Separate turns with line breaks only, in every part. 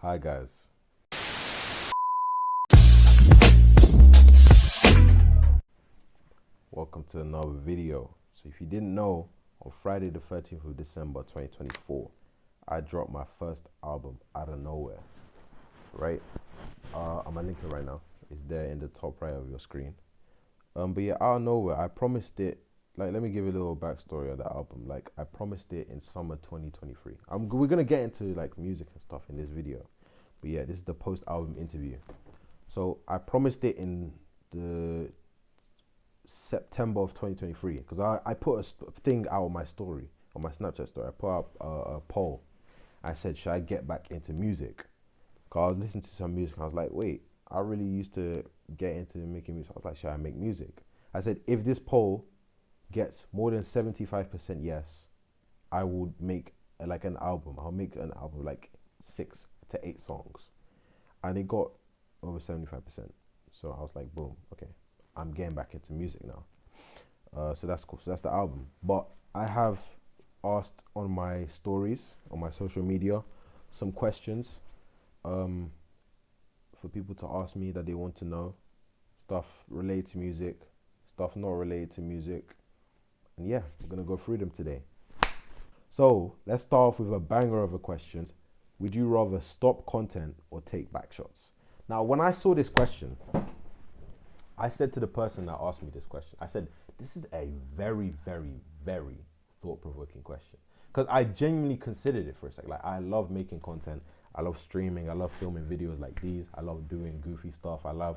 Hi guys. Welcome to another video. So if you didn't know, on Friday the 13th of December 2024, I dropped my first album out of nowhere, right? I'm gonna link it right now. It's there in the top right of your screen. But yeah, out of nowhere, I promised it. Like, let me give you a little backstory of that album. Like, I promised it in summer 2023. We're gonna get into like music and stuff in this video. But yeah, this is the post-album interview. So I promised it in the September of 2023 because I put a thing out on my story, on my Snapchat story. I put up a poll. I said, should I get back into music? Because I was listening to some music and I was like, wait, I really used to get into making music. I was like, should I make music? I said, if this poll gets more than 75% yes, I would make like an album. I'll make an album like 6 to 8 songs. And it got over 75%. So I was like, boom, okay, I'm getting back into music now. So that's cool. So that's the album. But I have asked on my stories, on my social media, some questions for people to ask me that they want to know. Stuff related to music, stuff not related to music. And yeah, we're going to go through them today. So let's start off with a banger of a question. Would you rather stop content or take back shots? Now, when I saw this question, I said to the person that asked me this question, I said, this is a very, very, very thought-provoking question. Because I genuinely considered it for a second. Like, I love making content. I love streaming. I love filming videos like these. I love doing goofy stuff. I love,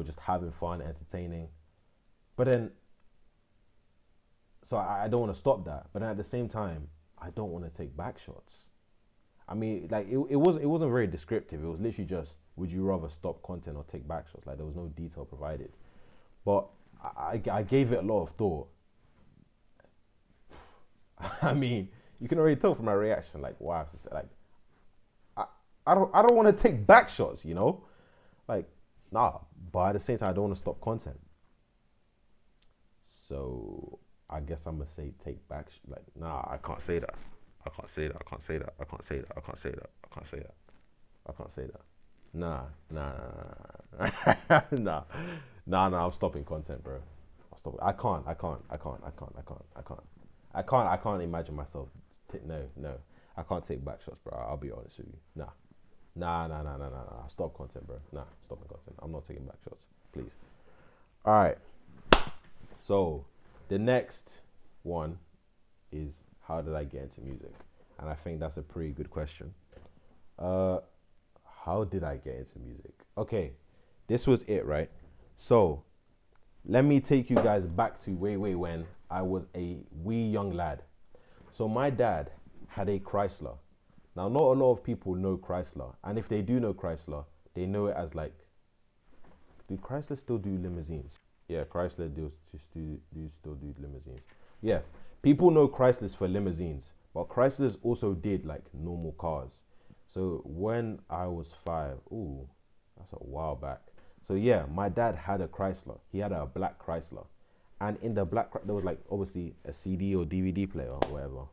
just having fun, entertaining. But then, so I don't want to stop that. But then at the same time, I don't want to take back shots. I mean, like, it wasn't very descriptive. It was literally just, would you rather stop content or take back shots? Like, there was no detail provided. But I gave it a lot of thought. I mean, you can already tell from my reaction, like, why I have to say, like, I don't want to take back shots, like, nah. But at the same time, I don't want to stop content. So I guess I'm gonna say take back. Like, nah, I can't say that. I can't say that. I can't say that. I can't say that. I can't say that. I can't say that. I can't say that. Nah, nah, nah, nah. I'm stopping content, bro. I'll stop. I can't. I can't. I can't. I can't. I can't. I can't. I can't. I can't imagine myself. No, no. I can't take back shots, bro. I'll be honest with you. Nah, nah, nah, nah, nah, nah, nah. Stop content, bro. Nah, stopping content. I'm not taking back shots, please. All right. So the next one is, how did I get into music? And I think that's a pretty good question. Uh, how did I get into music? Okay, this was it, right? So let me take you guys back to way when I was a wee young lad. So my dad had a Chrysler. Now, not a lot of people know Chrysler, and if they do know Chrysler, they know it as like, do Chrysler still do limousines? Yeah, Chrysler still do limousines. Yeah, people know Chryslers for limousines, but Chryslers also did like normal cars. So when I was 5, ooh, that's a while back. So yeah, my dad had a Chrysler. He had a black Chrysler, and in the black there was like obviously a CD or DVD player or whatever,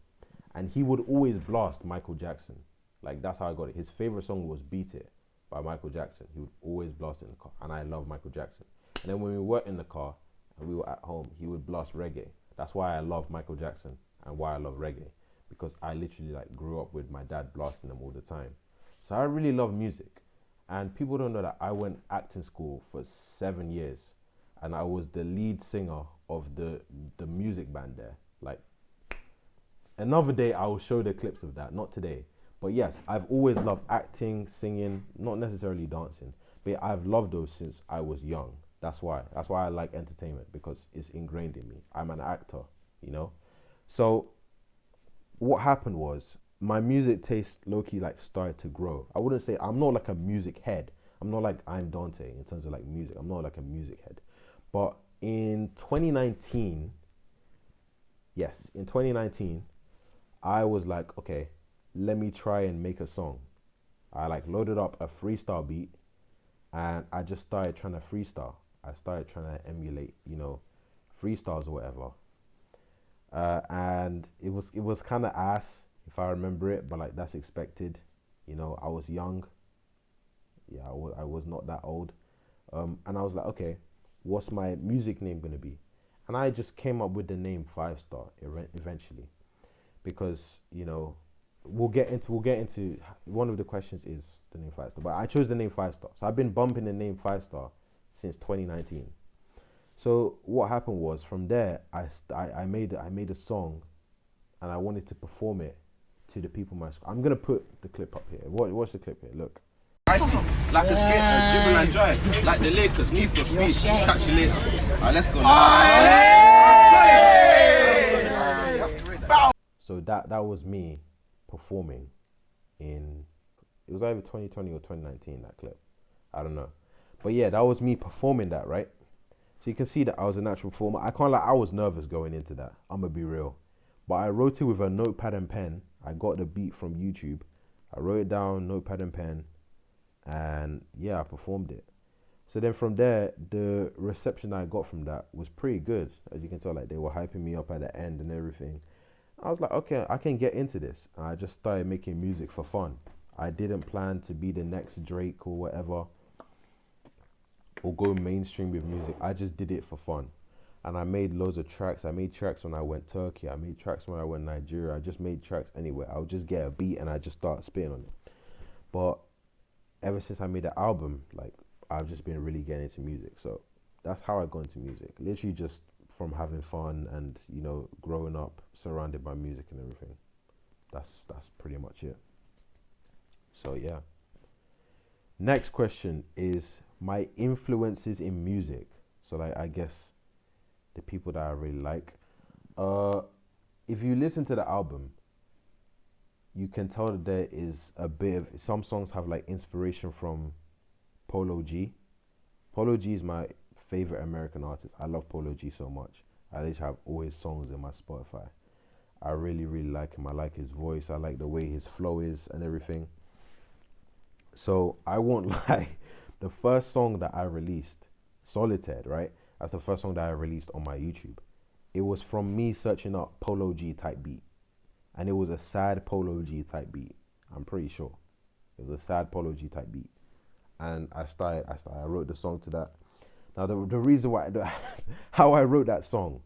and he would always blast Michael Jackson. Like, that's how I got it. His favorite song was "Beat It" by Michael Jackson. He would always blast it in the car, and I love Michael Jackson. And then when we were in the car and we were at home, he would blast reggae. That's why I love Michael Jackson and why I love reggae, because I literally like grew up with my dad blasting them all the time. So I really love music. And people don't know that I went acting school for 7 years, and I was the lead singer of the music band there. Like, another day I will show the clips of that, not today. But yes, I've always loved acting, singing, not necessarily dancing, but I've loved those since I was young. That's why. That's why I like entertainment, because it's ingrained in me. I'm an actor, you know. So what happened was, my music taste low-key like started to grow. I wouldn't say, I'm not like a music head. I'm not like I'm Dante in terms of like music. I'm not like a music head. But in 2019, yes, in 2019, I was like, okay, let me try and make a song. I like loaded up a freestyle beat, and I just started trying to freestyle. I started trying to emulate, freestyles or whatever. And it was kind of ass if I remember it, but like, that's expected. I was young, Yeah, I was not that old. And I was like, okay, what's my music name gonna be? And I just came up with the name Five Star eventually, because we'll get into one of the questions is the name Five Star, but I chose the name Five Star. So I've been bumping the name Five Star since 2019. So what happened was from there, I made a song, and I wanted to perform it to the people in my school. I'm gonna put the clip up here. Watch the clip here. Look. I see, like a skater, dribble and drive, like the Lakers, need for speed, catch you later. Alright, let's go. So that was me performing in, it was either 2020 or 2019, that clip. I don't know. But yeah, that was me performing that, right? So you can see that I was a natural performer. I can't lie, I was nervous going into that. I'm gonna be real. But I wrote it with a notepad and pen. I got the beat from YouTube. I wrote it down, notepad and pen, and yeah, I performed it. So then from there, the reception I got from that was pretty good. As you can tell, like they were hyping me up at the end and everything. I was like, okay, I can get into this. And I just started making music for fun. I didn't plan to be the next Drake or whatever, or go mainstream with music. I just did it for fun. And I made loads of tracks. I made tracks when I went Turkey. I made tracks when I went Nigeria. I just made tracks anywhere. I would just get a beat and I just start spitting on it. But ever since I made the album, like I've just been really getting into music. So that's how I got into music. Literally just from having fun and growing up surrounded by music and everything. That's pretty much it. So yeah. Next question is my influences in music. So like I guess the people that I really like. If you listen to the album, you can tell that there is a bit of, some songs have like inspiration from Polo G. Polo G is my favorite American artist. I love Polo G so much. I literally have all his songs in my Spotify. I really, really like him. I like his voice. I like the way his flow is and everything. So I won't lie. The first song that I released, Solitaire, right? That's the first song that I released on my YouTube. It was from me searching up Polo G type beat. And it was a sad Polo G type beat. I'm pretty sure. It was a sad Polo G type beat. And I wrote the song to that. Now the reason why, how I wrote that song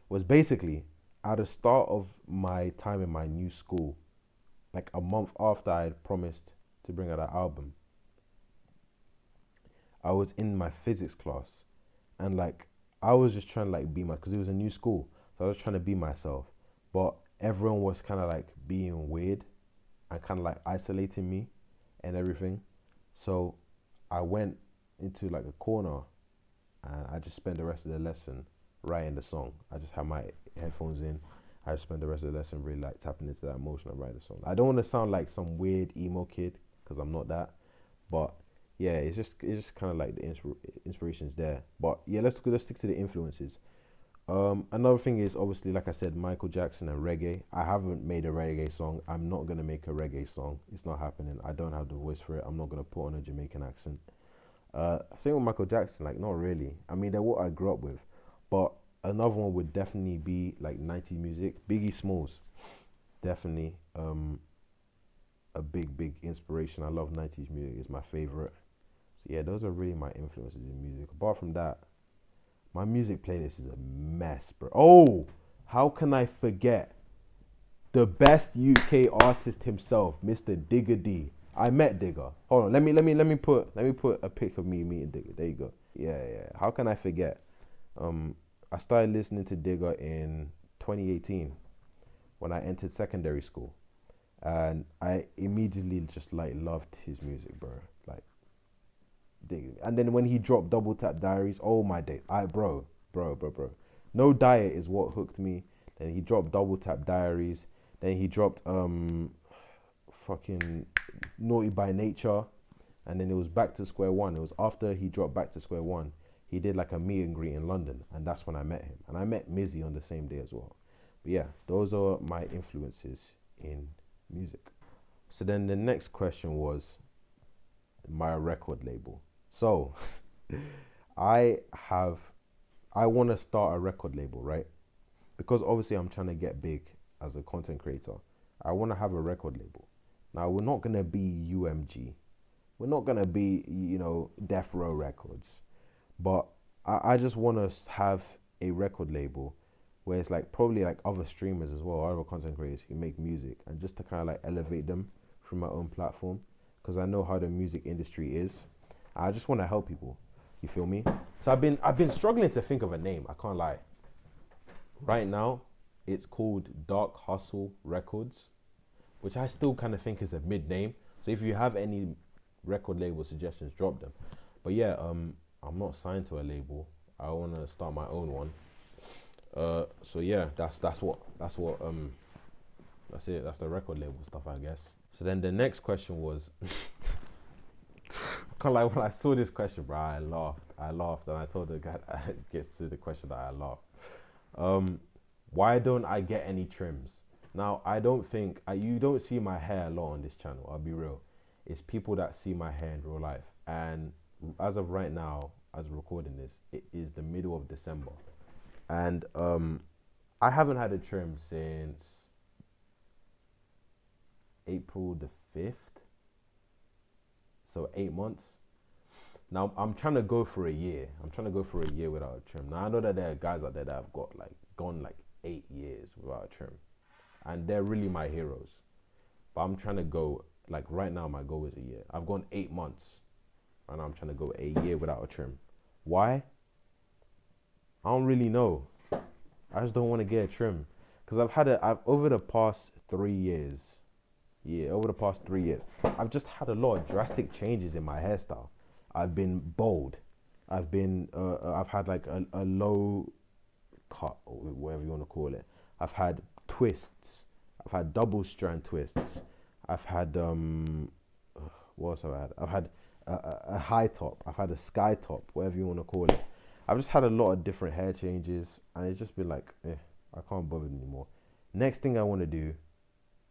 was basically at the start of my time in my new school, like a month after I had promised to bring out an album, I was in my physics class, and like I was just trying to like be because it was a new school, so I was trying to be myself, but everyone was kind of like being weird and kind of like isolating me and everything. So I went into like a corner and I just spent the rest of the lesson writing the song. I just had my headphones in. I just spent the rest of the lesson really like tapping into that emotion and writing the song. I don't want to sound like some weird emo kid because I'm not that, but yeah, it's just kind of like the inspiration's there. But yeah, let's stick to the influences. Another thing is obviously, like I said, Michael Jackson and reggae. I haven't made a reggae song. I'm not gonna make a reggae song. It's not happening. I don't have the voice for it. I'm not gonna put on a Jamaican accent. Same with Michael Jackson. Like, not really. I mean, they're what I grew up with. But another one would definitely be like 90s music. Biggie Smalls, definitely. A big inspiration. I love 90s music. It's my favorite. So yeah, those are really my influences in music. Apart from that, my music playlist is a mess, bro. Oh, how can I forget the best UK artist himself, Mr. Digger D. I met Digger. Hold on, let me put a pic of me meeting Digger. There you go. Yeah. How can I forget? I started listening to Digger in 2018 when I entered secondary school, and I immediately just like loved his music, bro. Like, and then when he dropped Double Tap Diaries, oh my day, bro. No Diet is what hooked me. Then he dropped Double Tap Diaries. Then he dropped fucking Naughty by Nature, and then it was Back to Square One. It was after he dropped Back to Square One, he did like a meet and greet in London, and that's when I met him. And I met Mizzy on the same day as well. But yeah, those are my influences in music. So then the next question was my record label. So I want to start a record label, right? Because obviously I'm trying to get big as a content creator. I want to have a record label. Now we're not gonna be UMG. we're not gonna be, Death Row Records, but I just want to have a record label where it's like probably like other streamers as well, other content creators who make music, and just to kind of like elevate them through my own platform, because I know how the music industry is. I just want to help people. You feel me? So I've been struggling to think of a name. I can't lie. Right now, it's called Dark Hustle Records, which I still kind of think is a mid name. So if you have any record label suggestions, drop them. But yeah, I'm not signed to a label. I want to start my own one. So yeah, that's it. That's the record label stuff, I guess. So then the next question was, kind of like when I saw this question, bro, I laughed, and I told the guy that gets to the question that I laughed. Why don't I get any trims? Now, I don't think you don't see my hair a lot on this channel. I'll be real. It's people that see my hair in real life, and as of right now, as I'm recording this, it is the middle of December, and I haven't had a trim since April the 5th, so 8 months. Now I'm trying to go for a year. I'm trying to go for a year without a trim. Now I know that there are guys out there that have gone like 8 years without a trim, and they're really my heroes. But I'm trying to go like right now. My goal is a year. I've gone 8 months, and I'm trying to go a year without a trim. Why? I don't really know. I just don't want to get a trim because I've over the past 3 years. Yeah, over the past 3 years, I've just had a lot of drastic changes in my hairstyle. I've been bald. I've had like a low cut, or whatever you want to call it. I've had twists. I've had double strand twists. I've had what else have I had? I've had a high top. I've had a sky top, whatever you want to call it. I've just had a lot of different hair changes, and it's just been like, I can't bother anymore. Next thing I want to do,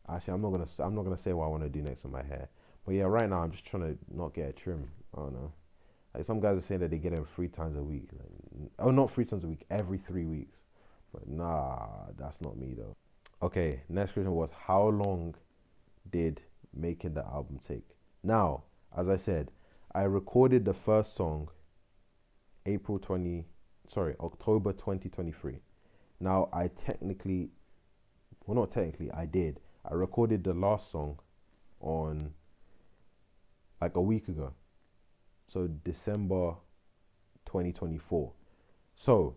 actually, I'm not gonna say what I want to do next on my hair, but yeah, right now I'm just trying to not get a trim. I don't know. Like some guys are saying that they get them 3 times a week. Like, oh, not 3 times a week, every 3 weeks. But nah, that's not me though. Okay, next question was how long did making the album take? Now, as I said, I recorded the first song October 2023. Now, not technically, I did. I recorded the last song on like a week ago. So December 2024. So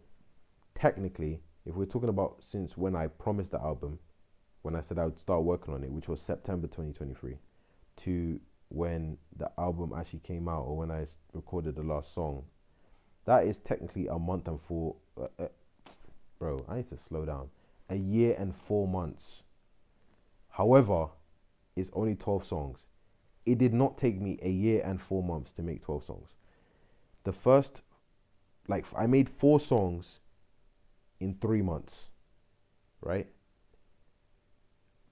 technically, if we're talking about since when I promised the album, when I said I would start working on it, which was September 2023, to when the album actually came out or when I recorded the last song, that is technically a month and bro, I need to slow down. A year and 4 months. However, it's only 12 songs. It did not take me a year and 4 months to make 12 songs. The first, I made 4 songs in 3 months, right?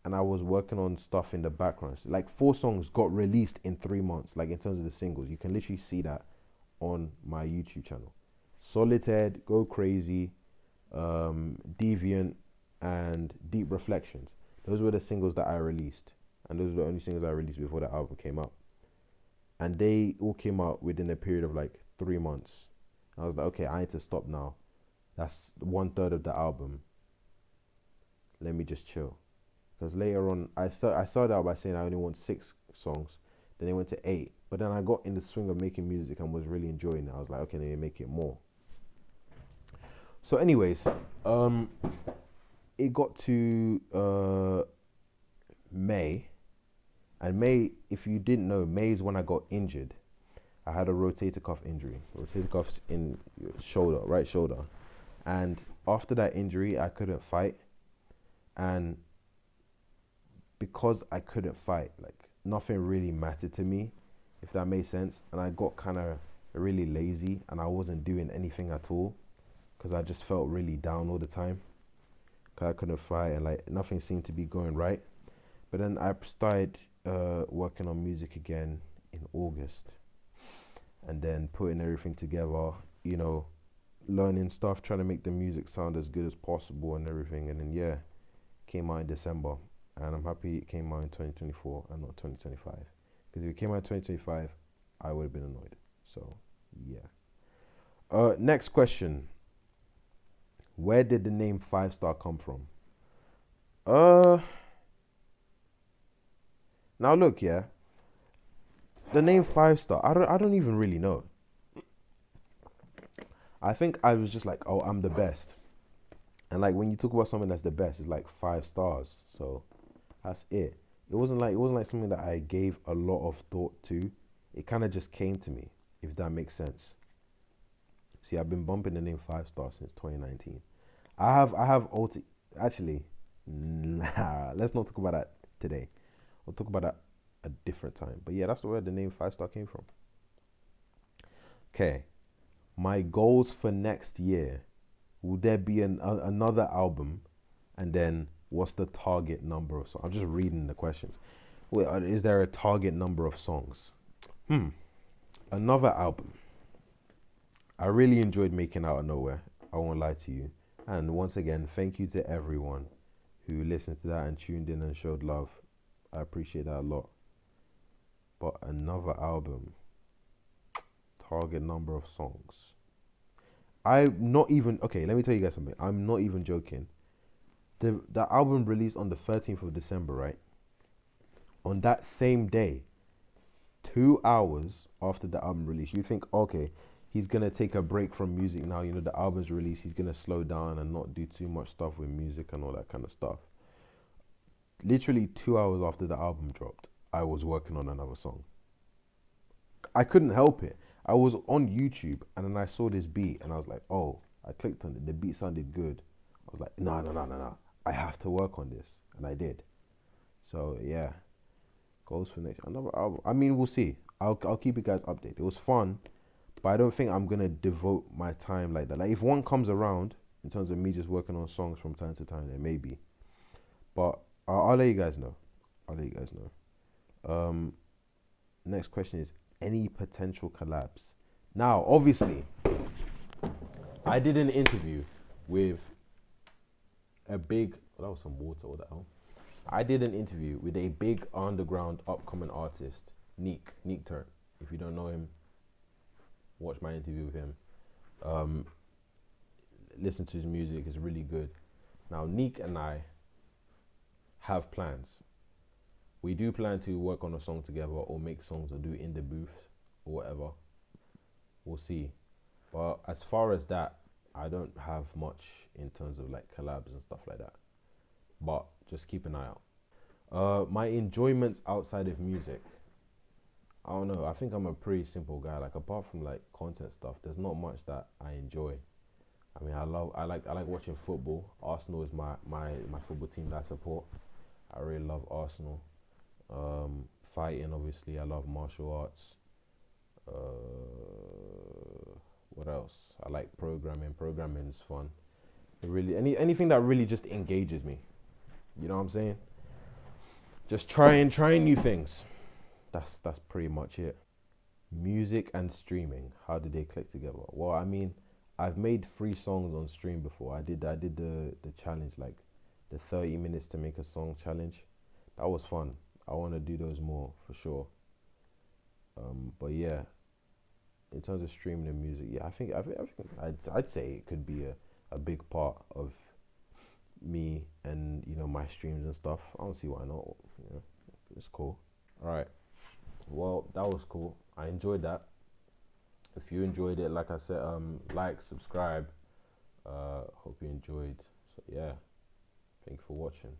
And I was working on stuff in the background. So 4 songs got released in 3 months, like in terms of the singles. You can literally see that on my YouTube channel. Solitaire, Go Crazy, Deviant, and Deep Reflections. Those were the singles that I released. And those were the only singles I released before the album came out. And they all came out within a period of 3 months. I was like, okay, I need to stop now. That's 1/3 of the album. Let me just chill. Because later on, I started out by saying I only want 6 songs. Then it went to 8. But then I got in the swing of making music and was really enjoying it. I was like, okay, let me make it more. So anyways, it got to May. And May, if you didn't know, May is when I got injured. I had a rotator cuff injury. Rotator cuffs in shoulder, right shoulder. And after that injury, I couldn't fight. And because I couldn't fight, nothing really mattered to me, if that made sense. And I got kind of really lazy and I wasn't doing anything at all because I just felt really down all the time because I couldn't fight and nothing seemed to be going right. But then I started working on music again in August and then putting everything together, learning stuff, trying to make the music sound as good as possible and everything. And then came out in December, and I'm happy it came out in 2024 and not 2025. Because if it came out in 2025, I would have been annoyed. So yeah. Next question. Where did the name Five Star come from? Uh, Now look, yeah, the name Five Star. I don't even really know. I think I was just like, oh, I'm the best. And like when you talk about something that's the best, it's like 5 stars. So that's it. It wasn't like something that I gave a lot of thought to. It kind of just came to me, if that makes sense. See, I've been bumping the name Five Star since 2019. I have ulti actually nah, let's not talk about that today. We'll talk about that a different time. But yeah, that's where the name Five Star came from. Okay. My goals for next year. Will there be another album? And then what's the target number of songs? I'm just reading the questions. Wait, is there a target number of songs? Hmm. Another album. I really enjoyed making Out of Nowhere. I won't lie to you. And once again, thank you to everyone who listened to that and tuned in and showed love. I appreciate that a lot. But another album, target number of songs. I'm not even okay. Let me tell you guys something. I'm not even joking. The album released on the 13th of December, right? On that same day, 2 hours after the album release, you think, okay, he's gonna take a break from music now. You know, the album's released. He's gonna slow down and not do too much stuff with music and all that kind of stuff. Literally 2 hours after the album dropped, I was working on another song. I couldn't help it. I was on YouTube and then I saw this beat and I was like, oh, I clicked on it. The beat sounded good. I was like, no, no, no, no, no. I have to work on this. And I did. So yeah, goals for next another album. I mean, we'll see. I'll keep you guys updated. It was fun, but I don't think I'm gonna devote my time like that. Like if one comes around in terms of me just working on songs from time to time, then maybe. But I'll let you guys know. I'll let you guys know. Next question is any potential collabs. Now, obviously, I did an interview with a big. Oh, that was some water. What the hell? I did an interview with a big underground upcoming artist, Neek Turn. If you don't know him, watch my interview with him. Um, Listen to his music; it's really good. Now, Neek and I have plans. We do plan to work on a song together, or make songs, or do in the booth, or whatever. We'll see. But as far as that, I don't have much in terms of like collabs and stuff like that. But just keep an eye out. My enjoyments outside of music. I don't know. I think I'm a pretty simple guy. Like apart from like content stuff, there's not much that I enjoy. I mean, I like watching football. Arsenal is my football team that I support. I really love Arsenal. Fighting, obviously. I love martial arts. What else? I like programming. Programming is fun. Anything that really just engages me. You know what I'm saying? Just trying new things. That's pretty much it. Music and streaming. How did they click together? Well, I mean, I've made 3 songs on stream before. I did the challenge, like the 30 minutes to make a song challenge. That was fun. I want to do those more for sure. But yeah, in terms of streaming and music, yeah, I think I'd say it could be a big part of me and my streams and stuff. I don't see why not. It's cool. All right. Well, that was cool. I enjoyed that. If you enjoyed it, like I said, like, subscribe. Hope you enjoyed. So yeah, thank you for watching.